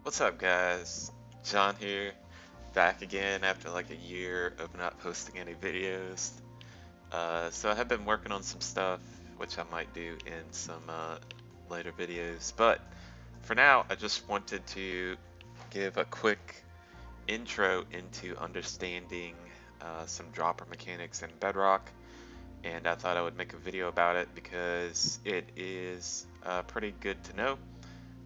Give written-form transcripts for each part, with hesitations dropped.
What's up, guys? John here, back again after like a year of not posting any videos. So I have been working on some stuff, which I might do in some later videos. But for now, I just wanted to give a quick intro into understanding some dropper mechanics in Bedrock. And I thought I would make a video about it because it is pretty good to know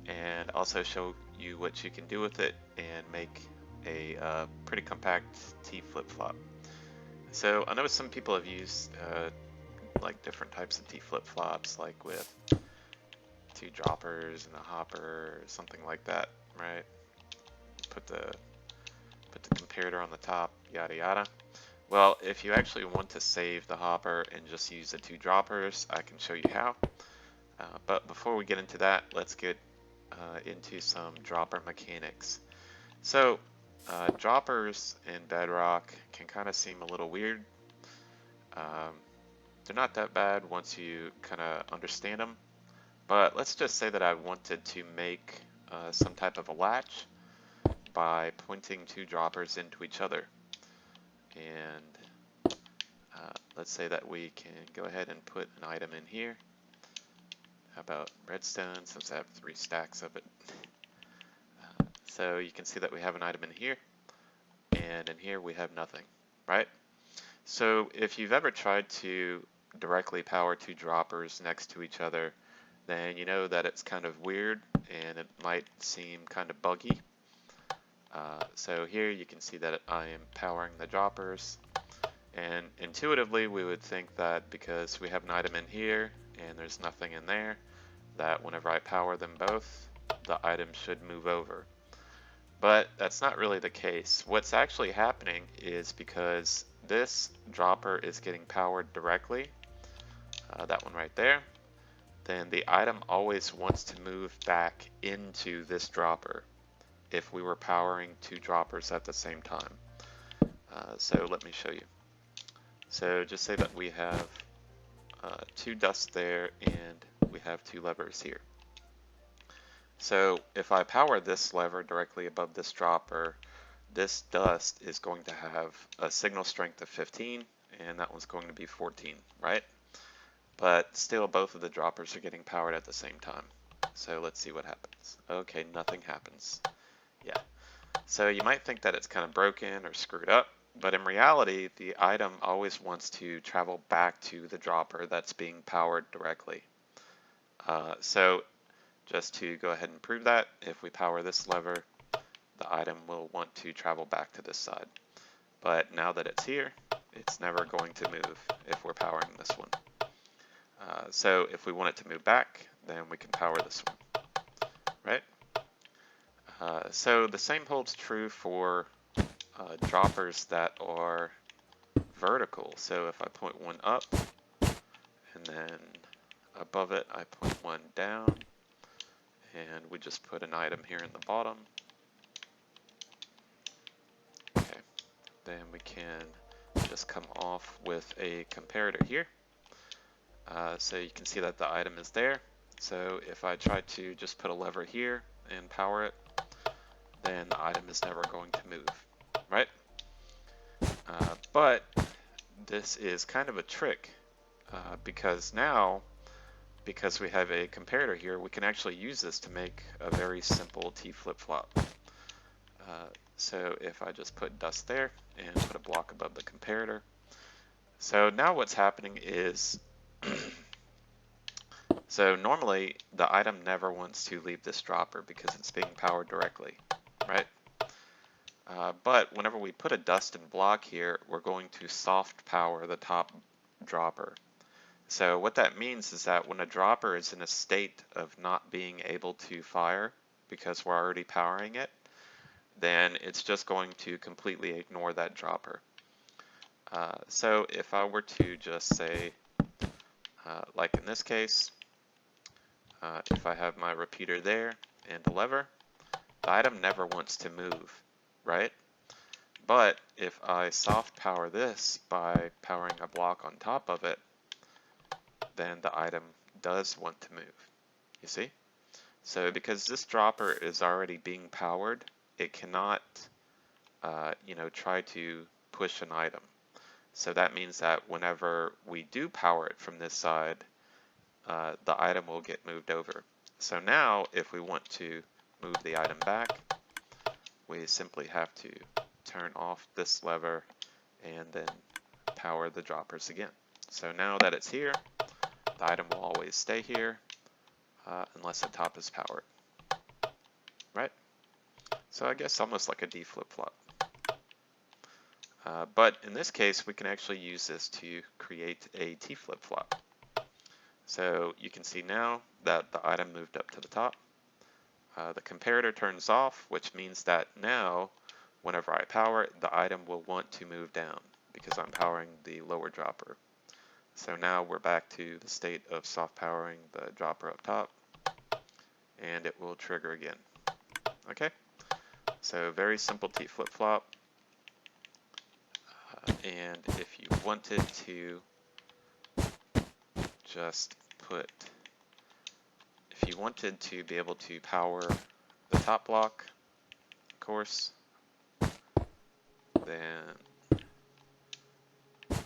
and also show you what you can do with it and make a pretty compact T flip-flop. So I know some people have used like different types of T flip-flops, like with two droppers and a hopper or something like that, right? Put the comparator on the top, yada yada. Well, if you actually want to save the hopper and just use the two droppers, I can show you how. But before we get into that, let's get into some dropper mechanics. So, droppers in Bedrock can kind of seem a little weird. Um, they're not that bad once you kind of understand them, but let's just say that I wanted to make some type of a latch by pointing two droppers into each other. And let's say that we can go ahead and put an item in here. How about redstone, since I have 3 stacks of it. So you can see that we have an item in here, and in here we have nothing, right? So if you've ever tried to directly power two droppers next to each other, then you know that it's kind of weird and it might seem kind of buggy. So here you can see that I am powering the droppers, and intuitively we would think that because we have an item in here and there's nothing in there, that whenever I power them both, the item should move over. But that's not really the case. What's actually happening is because this dropper is getting powered directly, that one right there, then the item always wants to move back into this dropper if we were powering two droppers at the same time. So let me show you. So just say that we have two dusts there and we have two levers here. So if I power this lever directly above this dropper, this dust is going to have a signal strength of 15 and that one's going to be 14, right? But still both of the droppers are getting powered at the same time. So let's see what happens. Okay, nothing happens. Yeah. So you might think that it's kind of broken or screwed up, but in reality, the item always wants to travel back to the dropper that's being powered directly. So just to go ahead and prove that, if we power this lever, the item will want to travel back to this side. But now that it's here, it's never going to move if we're powering this one. So if we want it to move back, then we can power this one, right? So the same holds true for droppers that are vertical. So if I point one up, and then above it I point one down, and we just put an item here in the bottom. Okay, then we can just come off with a comparator here. So you can see that the item is there. So if I try to just put a lever here and power it, then the item is never going to move, right? But this is kind of a trick because now, because we have a comparator here, we can actually use this to make a very simple T flip-flop. So if I just put dust there and put a block above the comparator. So now what's happening is, so normally the item never wants to leave this dropper because it's being powered directly, right? But whenever we put a dust and block here, we're going to soft power the top dropper. So what that means is that when a dropper is in a state of not being able to fire because we're already powering it, then it's just going to completely ignore that dropper. So if I were to just say, like in this case, if I have my repeater there and a lever, the item never wants to move, right? But if I soft power this by powering a block on top of it, then the item does want to move, you see? So because this dropper is already being powered, it cannot, try to push an item. So that means that whenever we do power it from this side, the item will get moved over. So now if we want to move the item back, we simply have to turn off this lever and then power the droppers again. So now that it's here, the item will always stay here unless the top is powered, right? So I guess almost like a D flip-flop. But in this case, we can actually use this to create a T flip-flop. So you can see now that the item moved up to the top. The comparator turns off, which means that now, whenever I power it, the item will want to move down because I'm powering the lower dropper. So now we're back to the state of soft powering the dropper up top, and it will trigger again. Okay, so very simple T flip-flop. And if you wanted to just if you wanted to be able to power the top block, of course, then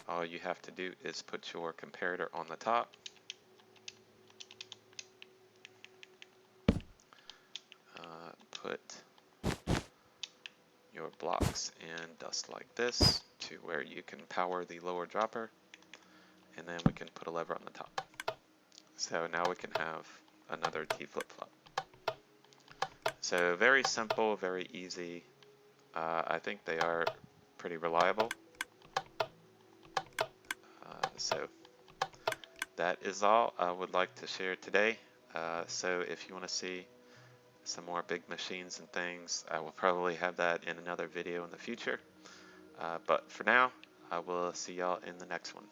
all you have to do is put your comparator on the top. Put your blocks in dust like this to where you can power the lower dropper, and then we can put a lever on the top. So now we can have another T flip-flop. So very simple, very easy. I think they are pretty reliable. So that is all I would like to share today. So if you want to see some more big machines and things, I will probably have that in another video in the future. But for now, I will see y'all in the next one.